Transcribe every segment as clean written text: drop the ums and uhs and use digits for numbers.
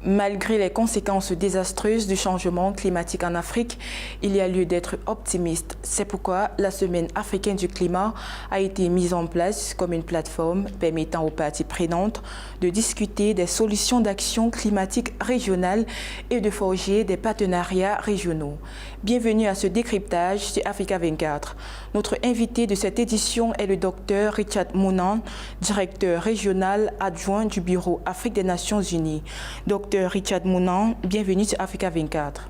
Malgré les conséquences désastreuses du changement climatique en Afrique, il y a lieu d'être optimiste. C'est pourquoi la Semaine africaine du climat a été mise en place comme une plateforme permettant aux parties prenantes de discuter des solutions d'action climatique régionales et de forger des partenariats régionaux. Bienvenue à ce décryptage sur Africa 24. Notre invité de cette édition est le docteur Munang, directeur régional adjoint du Bureau Afrique des Nations Unies. Docteur Munang, bienvenue sur Africa 24.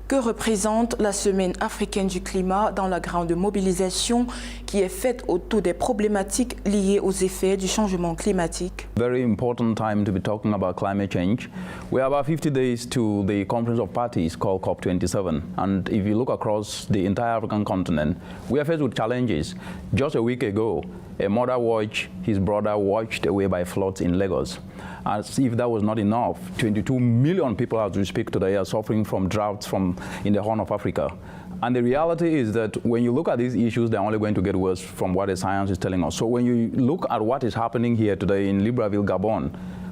Que représente la Semaine africaine du climat dans la grande mobilisation qui est faite autour des problématiques liées aux effets du changement climatique? Very important time to be talking about climate change. We have about 50 days to the Conference of Parties called COP27. And if you look across the entire African continent, we are faced with challenges. Just a week ago, a mother watched his brother washed away by floods in Lagos. As if that was not enough, 22 million people as we speak today are suffering from droughts in the Horn of Africa. And the reality is that when you look at these issues, they're only going to get worse from what the science is telling us. So when you look at what is happening here today in Libreville, Gabon,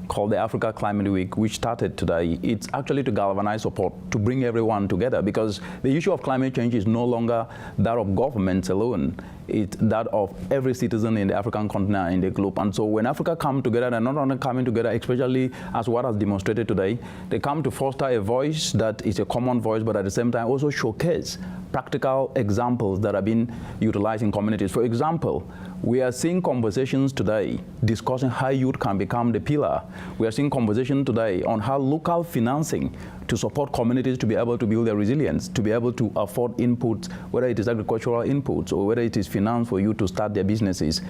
called the Africa Climate Week, which started today, it's actually to galvanize support, to bring everyone together, because the issue of climate change is no longer that of governments alone. It's that of every citizen in the African continent and in the globe. And so when Africa come together, they're not only coming together, especially as what has demonstrated today, they come to foster a voice that is a common voice, but at the same time also showcase practical examples that are being utilized in communities. For example, we are seeing conversations today discussing how youth can become the pillar. We are seeing conversation today on how local financing to support communities to be able to build their resilience, to be able to afford inputs, whether it is agricultural inputs or whether it is finance for you to start their businesses.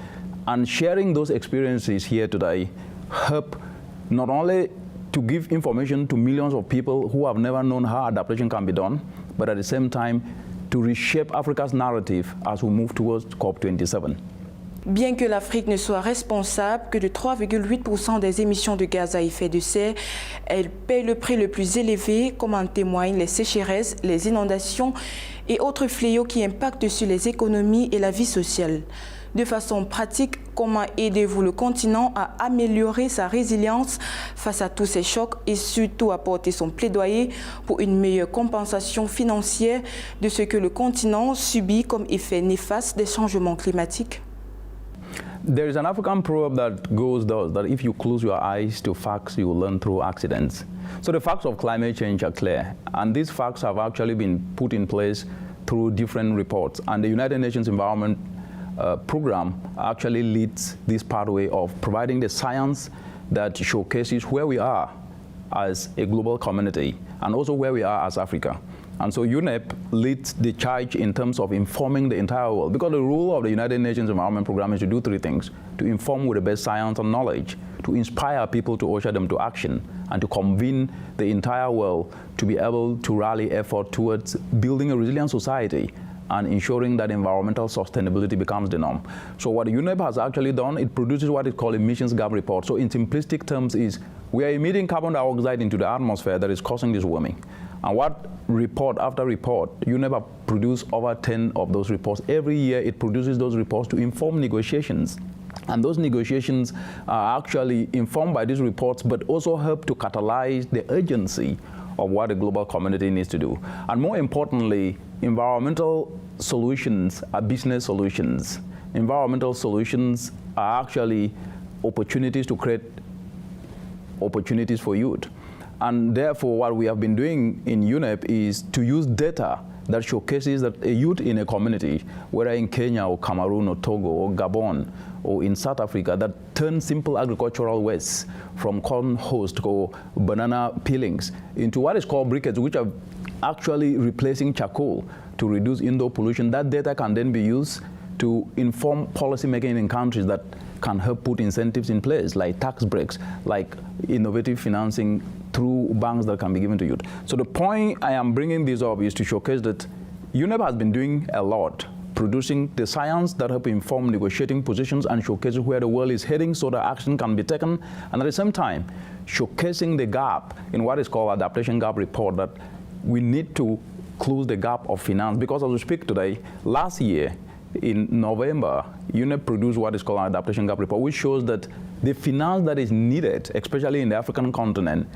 And sharing those experiences here today help not only to give information to millions of people who have never known how adaptation can be done, but at the same time to reshape Africa's narrative as we move towards COP27. Bien que l'Afrique ne soit responsable que de 3,8% des émissions de gaz à effet de serre, elle paie le prix le plus élevé, comme en témoignent les sécheresses, les inondations et autres fléaux qui impactent sur les économies et la vie sociale. De façon pratique, comment aidez-vous le continent à améliorer sa résilience face à tous ces chocs et surtout apporter son plaidoyer pour une meilleure compensation financière de ce que le continent subit comme effet néfaste des changements climatiques? There is an African proverb that goes thus, that if you close your eyes to facts, you will learn through accidents. So the facts of climate change are clear, and these facts have actually been put in place through different reports. And the United Nations Environment Program actually leads this pathway of providing the science that showcases where we are as a global community and also where we are as Africa. And so UNEP leads the charge in terms of informing the entire world, because the role of the United Nations Environment Program is to do three things: to inform with the best science and knowledge, to inspire people to usher them to action, and to convene the entire world to be able to rally effort towards building a resilient society and ensuring that environmental sustainability becomes the norm. So what UNEP has actually done, it produces what is called emissions gap report. So in simplistic terms is, we are emitting carbon dioxide into the atmosphere that is causing this warming. And what report after report, UNEP have produced over 10 of those reports. Every year it produces those reports to inform negotiations. And those negotiations are actually informed by these reports, but also help to catalyze the urgency of what the global community needs to do. And more importantly, environmental solutions are business solutions. Environmental solutions are actually opportunities to create opportunities for youth. And therefore, what we have been doing in UNEP is to use data that showcases that a youth in a community, whether in Kenya or Cameroon or Togo or Gabon or in South Africa, that turn simple agricultural waste from corn husk or banana peelings into what is called briquettes, which are actually replacing charcoal to reduce indoor pollution. That data can then be used to inform policy making in countries that can help put incentives in place, like tax breaks, like innovative financing through banks that can be given to youth. So the point I am bringing this up is to showcase that UNEP has been doing a lot, producing the science that help inform negotiating positions and showcasing where the world is heading so that action can be taken, and at the same time, showcasing the gap in what is called adaptation gap report, that we need to close the gap of finance. Because as we speak today, last year, in November, UNEP produced what is called an adaptation gap report, which shows that the finance that is needed, especially in the African continent,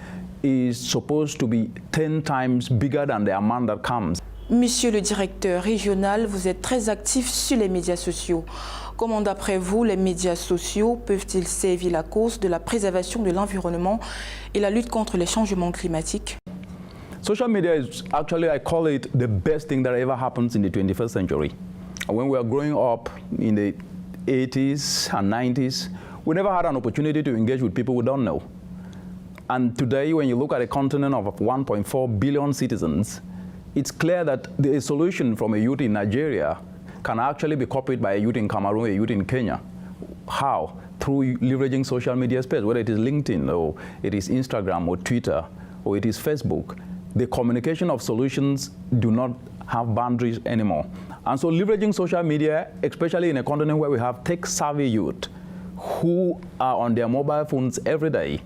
is supposed to be 10 times bigger than the amount that comes. Monsieur le directeur régional, vous êtes très actif sur les médias sociaux. Comment, d'après vous, les médias sociaux peuvent-ils servir la cause de la préservation de l'environnement et la lutte contre les changements climatiques? Social media is actually, I call it the best thing that ever happens in the 21st century. When we were growing up in the 80s and 90s, we never had an opportunity to engage with people we don't know. And today, when you look at a continent of 1.4 billion citizens, it's clear that the solution from a youth in Nigeria can actually be copied by a youth in Cameroon, a youth in Kenya. How? Through leveraging social media space, whether it is LinkedIn or it is Instagram or Twitter or it is Facebook. The communication of solutions do not have boundaries anymore. And so leveraging social media, especially in a continent where we have tech-savvy youth who are on their mobile phones every day,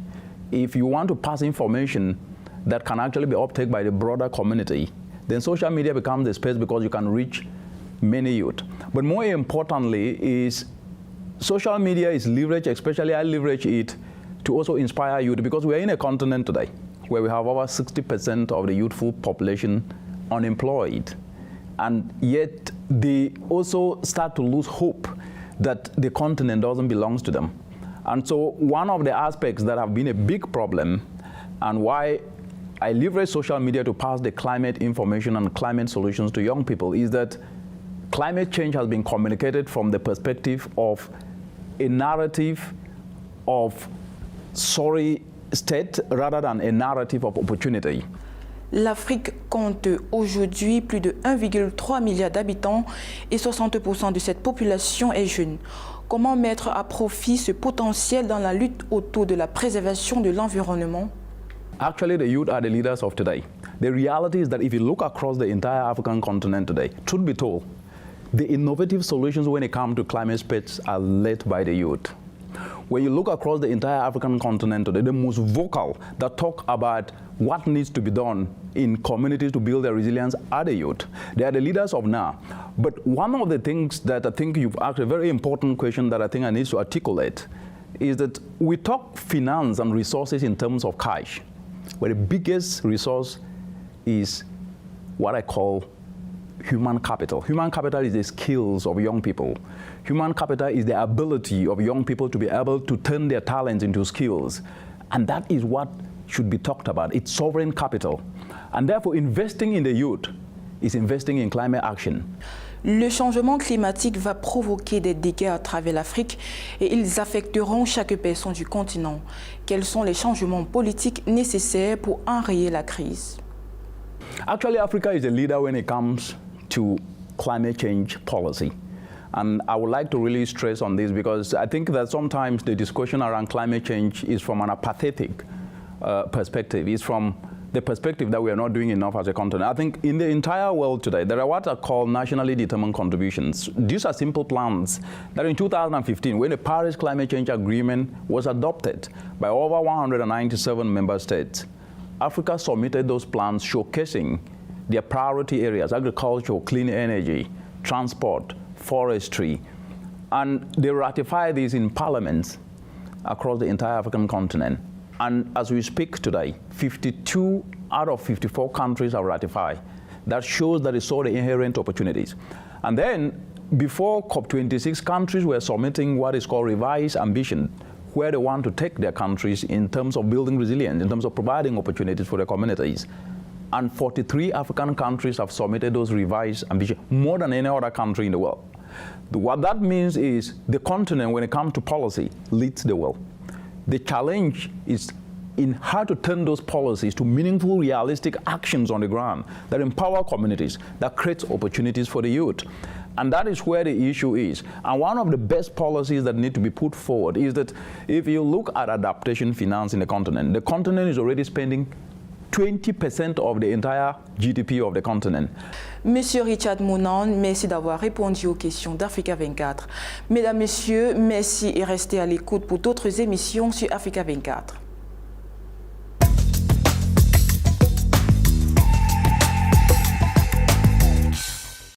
if you want to pass information that can actually be uptaken by the broader community, then social media becomes the space because you can reach many youth. But more importantly is social media is leveraged, especially I leverage it to also inspire youth, because we are in a continent today where we have over 60% of the youthful population unemployed. And yet they also start to lose hope that the continent doesn't belong to them. And so one of the aspects that have been a big problem and why I leverage social media to pass the climate information and climate solutions to young people is that climate change has been communicated from the perspective of a narrative of sorry state rather than a narrative of opportunity. L'Afrique compte aujourd'hui plus de 1,3 milliard d'habitants et 60% de cette population est jeune. Comment mettre à profit ce potentiel dans la lutte autour de la préservation de l'environnement? Actually, the youth are the leaders of today. The reality is that if you look across the entire African continent today, truth be told, the innovative solutions when it comes to climate space are led by the youth. When you look across the entire African continent today, the most vocal that talk about what needs to be done in communities to build their resilience are the youth. They are the leaders of now. But one of the things that I think you've asked, a very important question that I think I need to articulate, is that we talk finance and resources in terms of cash, but the biggest resource is what I call human capital. Human capital is the skills of young people. Human capital is the ability of young people to be able to turn their talents into skills. And that is what should be talked about. It's sovereign capital. And therefore, investing in the youth is investing in climate action. Le changement climatique va provoquer des dégâts à travers l'Afrique et ils affecteront chaque personne du continent. Quels sont les changements politiques nécessaires pour enrayer la crise? Actually, Africa is a leader when it comes to climate change policy. And I would like to really stress on this because I think that sometimes the discussion around climate change is from an apathetic perspective. It's from the perspective that we are not doing enough as a continent. I think in the entire world today, there are what are called nationally determined contributions. These are simple plans that in 2015, when the Paris Climate Change Agreement was adopted by over 197 member states, Africa submitted those plans showcasing their priority areas: agriculture, clean energy, transport, forestry. And they ratified these in parliaments across the entire African continent. And as we speak today, 52 out of 54 countries have ratified. That shows that they saw the inherent opportunities. And then, before COP26, countries were submitting what is called revised ambition, where they want to take their countries in terms of building resilience, in terms of providing opportunities for their communities. And 43 African countries have submitted those revised ambitions, more than any other country in the world. What that means is the continent, when it comes to policy, leads the world. The challenge is in how to turn those policies to meaningful, realistic actions on the ground that empower communities, that creates opportunities for the youth. And that is where the issue is. And one of the best policies that need to be put forward is that if you look at adaptation finance in the continent is already spending 20% of the entire GDP of the continent. Monsieur Richard Munang, merci d'avoir répondu aux questions d'Africa 24. Mesdames, Messieurs, merci et restez à l'écoute pour d'autres émissions sur Africa 24.